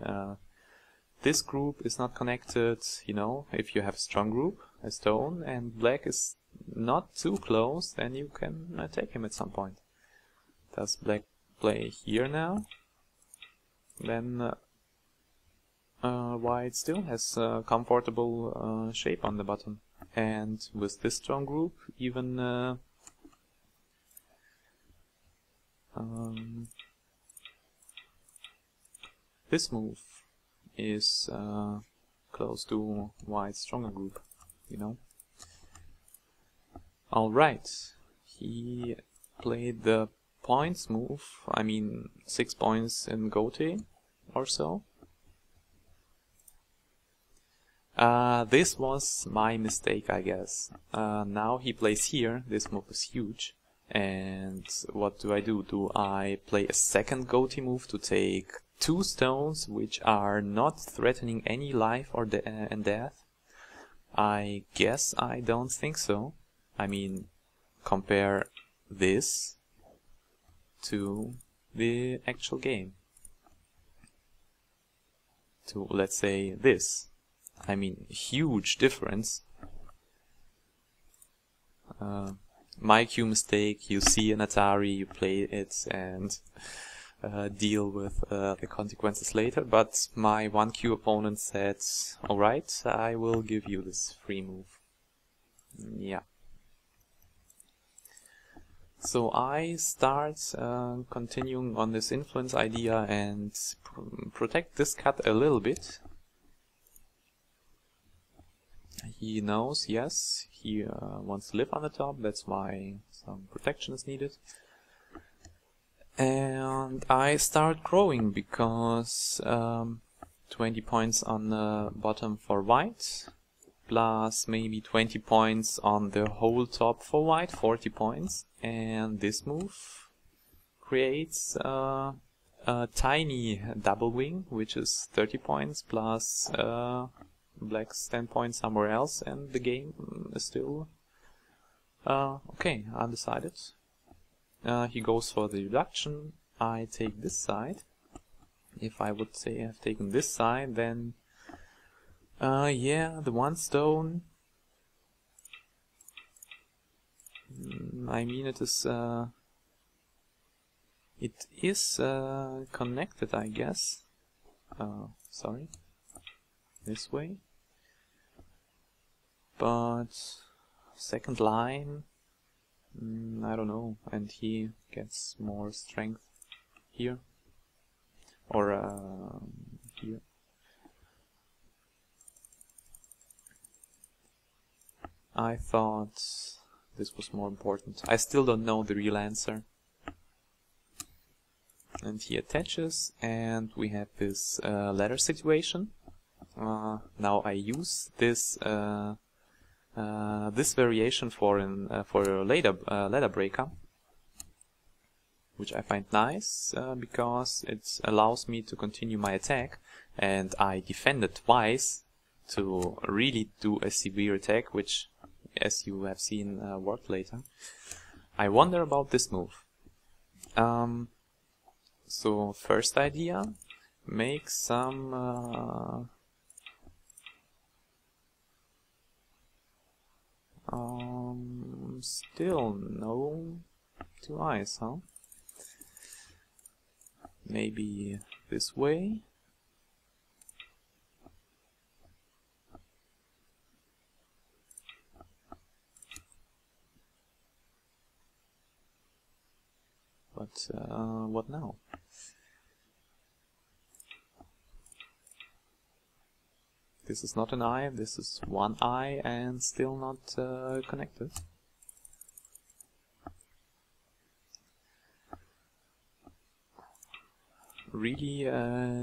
this group is not connected, you know, if you have a strong group, a stone, and black is not too close, then you can attack him at some point. Does black play here now? Then white still has a comfortable shape on the bottom. and with this strong group even this move is close to white's stronger group, you know. Alright, he played the points move, I mean 6 points in Gote or so. This was my mistake, I guess. Now he plays here, this move is huge. And what do? Do I play a second Gote move to take 2 stones which are not threatening any life or and death? I guess I don't think so. I mean, compare this to the actual game. To, let's say, this. I mean, huge difference. My cue mistake, you see an Atari, you play it and deal with the consequences later, but my 1Q opponent said, alright, I will give you this free move. Yeah. So I start continuing on this influence idea and protect this cut a little bit. He knows, yes, he wants to live on the top, that's why some protection is needed. And I start growing because 20 points on the bottom for white, plus maybe 20 points on the whole top for white, 40 points. And this move creates a tiny double wing, which is 30 points plus black's 10 points somewhere else, and the game is still okay, undecided. He goes for the reduction. I take this side. If I would say I've taken this side, then yeah, the 1 stone. I mean, it is connected, I guess. Sorry, this way. But second line, I don't know, and he gets more strength here, or here. I thought this was more important. I still don't know the real answer. And he attaches, and we have this ladder situation. Now I use this this variation for a ladder breaker, which I find nice because it allows me to continue my attack, and I defended twice to really do a severe attack, which, as you have seen, worked later. I wonder about this move. So first idea, make some still no 2 eyes, huh? Maybe this way. But what now? This is not an eye, this is 1 eye and still not connected. Really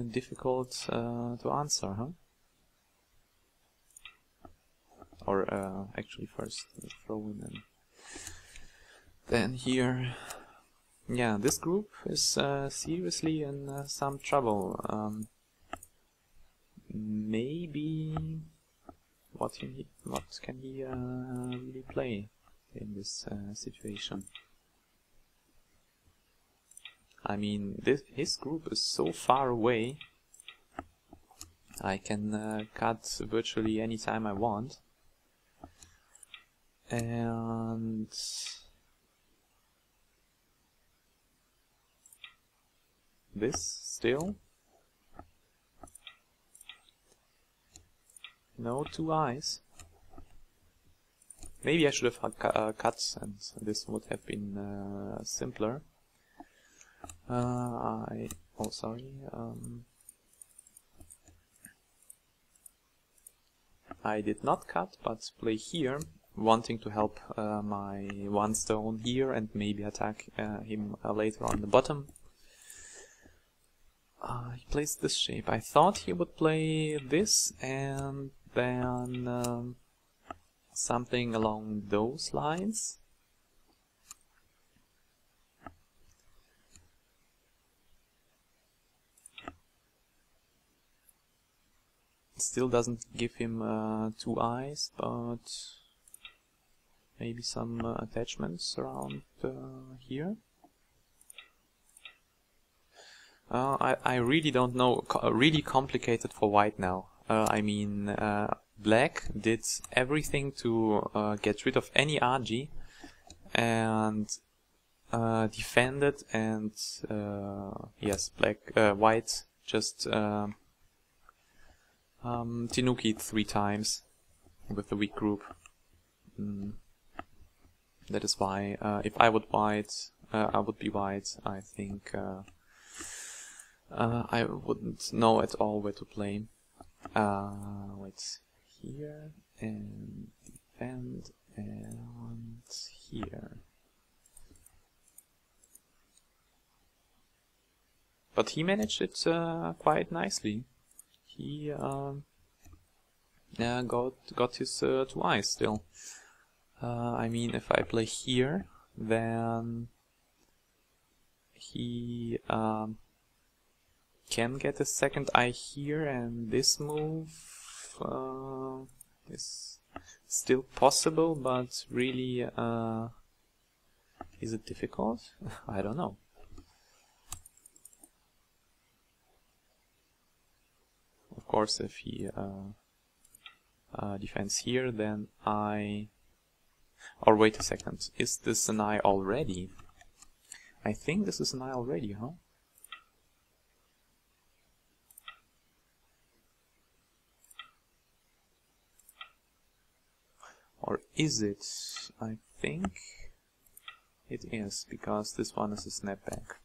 difficult to answer, huh? Or actually first throw in and then here. Yeah, this group is seriously in some trouble. Maybe what can he really play in this situation? I mean, his group is so far away. I can cut virtually any time I want, and this still. No 2 eyes. Maybe I should have cut, and this would have been simpler. Oh, sorry. I did not cut, but play here, wanting to help my one stone here and maybe attack him later on the bottom. He plays this shape. I thought he would play this and then something along those lines. Still doesn't give him 2 eyes, but maybe some attachments around here. I really don't know. Really complicated for white now. I mean, black did everything to get rid of any RG and defended, and yes, white just Tanuki'd 3 times with the weak group. That is why if I would be white, I think I wouldn't know at all where to play. Wait, here and defend and here. But he managed it quite nicely. He got his 2 eyes still. I mean, if I play here, then he can get a 2nd eye here, and this move is still possible, but really, is it difficult? I don't know. Of course, if he defends here, then or wait a second, is this an eye already? I think this is an eye already, huh? Or is it? I think it is, because this one is a snapback.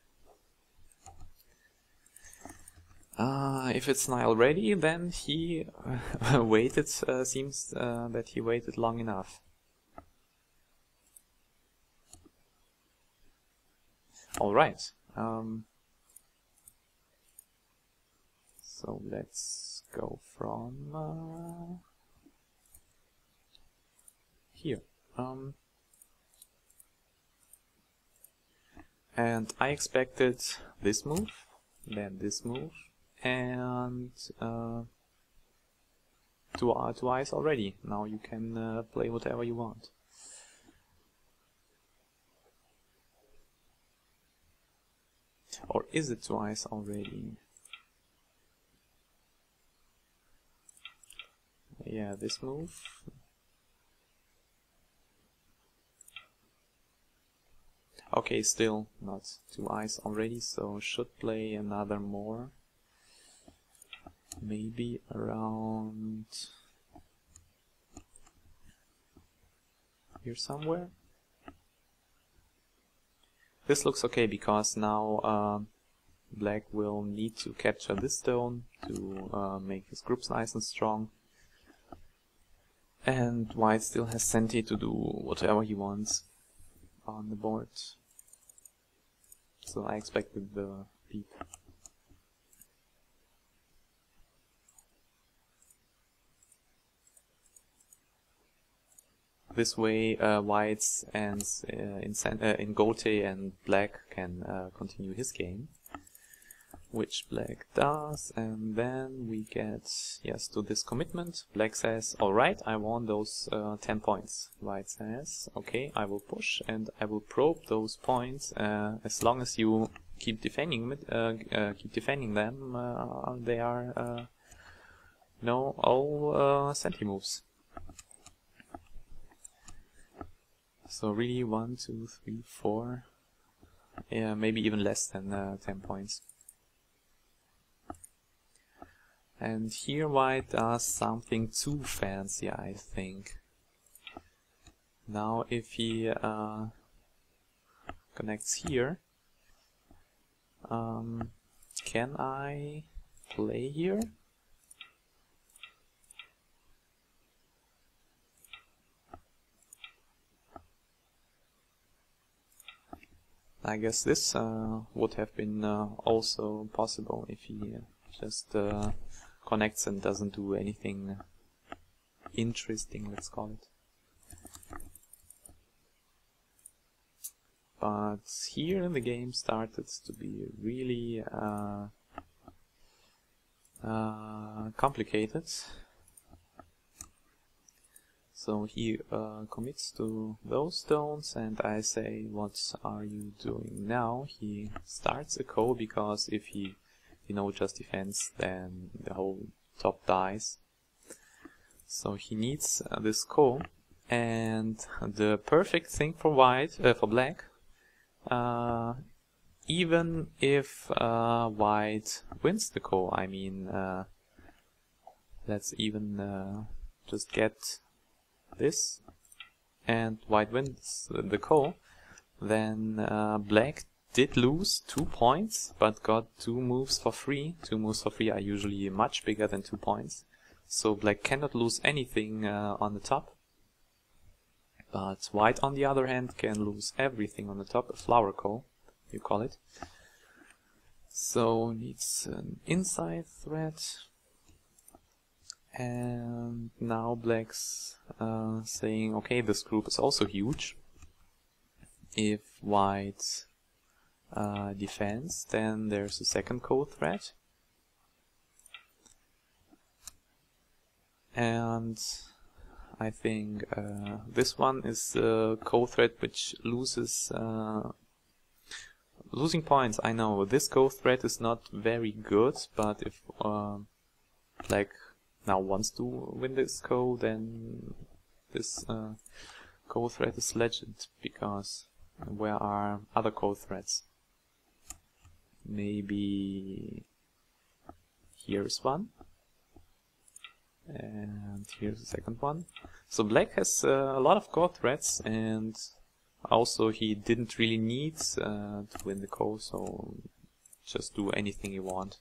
If it's an eye already, then he waited, seems that he waited long enough. Alright, so let's go from here. And I expected this move, then this move, and 2 eyes already. Now you can play whatever you want. Or is it 2 eyes already? Yeah, this move. Okay, still not 2 eyes already, so should play another more. Maybe around here somewhere. This looks okay, because now black will need to capture this stone to make his groups nice and strong. And white still has Senti to do whatever he wants on the board. So I expected the peep. This way, whites and in Gote and black can continue his game, which black does, and then we get, yes, to this commitment. Black says, alright, I want those 10 points. White says, okay, I will push and I will probe those points as long as you keep defending them. They are all Senti moves. So really 1, 2, 3, 4, yeah, maybe even less than 10 points. And here white does something too fancy, I think. Now if he connects here, can I play here? I guess this would have been also possible if he just connects and doesn't do anything interesting, let's call it. But here the game started to be really complicated. So he commits to those stones, and I say, what are you doing now? He starts a ko, because if he just defends, then the whole top dies. So he needs this ko, and the perfect thing for for black, even if white wins the ko, I mean, let's even just get this, and white wins the ko, then black did lose 2 points, but got 2 moves for free. 2 moves for free are usually much bigger than 2 points, so black cannot lose anything on the top. But white, on the other hand, can lose everything on the top, a flower ko, you call it. So needs an inside threat. And now black's saying, okay, this group is also huge. If white defends, then there's a second ko threat. And I think this one is a ko threat which loses losing points. I know this ko threat is not very good, but if black now wants to win this ko, then this ko threat is legit, because where are other ko threats? Maybe here's one, and here's the second one. So black has a lot of ko threats, and also he didn't really need to win the ko, so just do anything you want.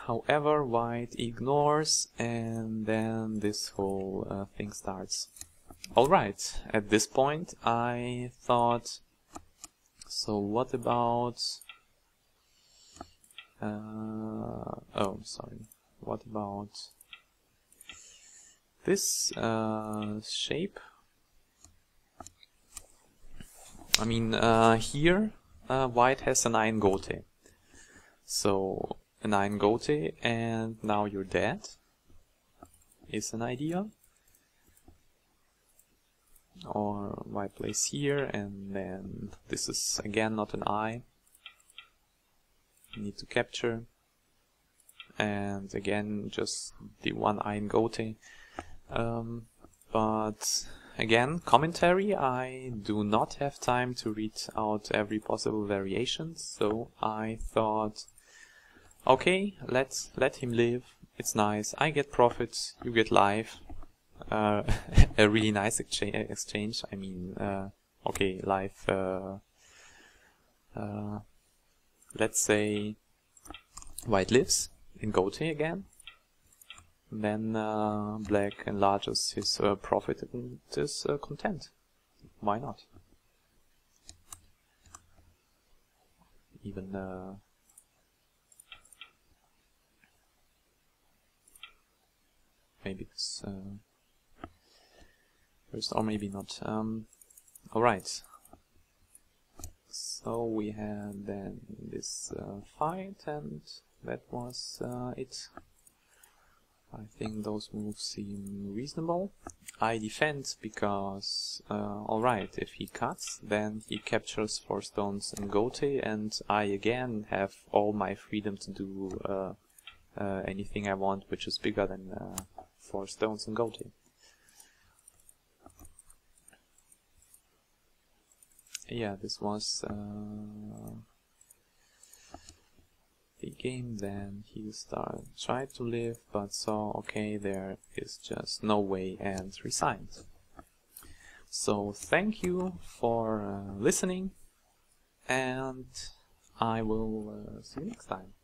However, white ignores, and then this whole thing starts. Alright, at this point I thought, so what about... oh, sorry. What about this shape? I mean, here white has a 9 gote. So a 9 gote, and now you're dead, is an idea. Or white plays here, and then this is again not an eye. You need to capture, and again just the 1 eye in gote. But again, commentary, I do not have time to read out every possible variation, so I thought, okay, let him live. It's nice. I get profit, you get life. A really nice exchange. I mean, okay, life. Let's say white lives in gote again. Then black enlarges his profit and is content. Why not? Even maybe this first, or maybe not. Alright. So we had then this fight, and that was it. I think those moves seem reasonable. I defend because, alright, if he cuts, then he captures 4 stones in gote, and I again have all my freedom to do anything I want, which is bigger than 4 stones in gote. Yeah, this was the game. Then he tried to live, but saw, okay, there is just no way, and resigned. So thank you for listening, and I will see you next time.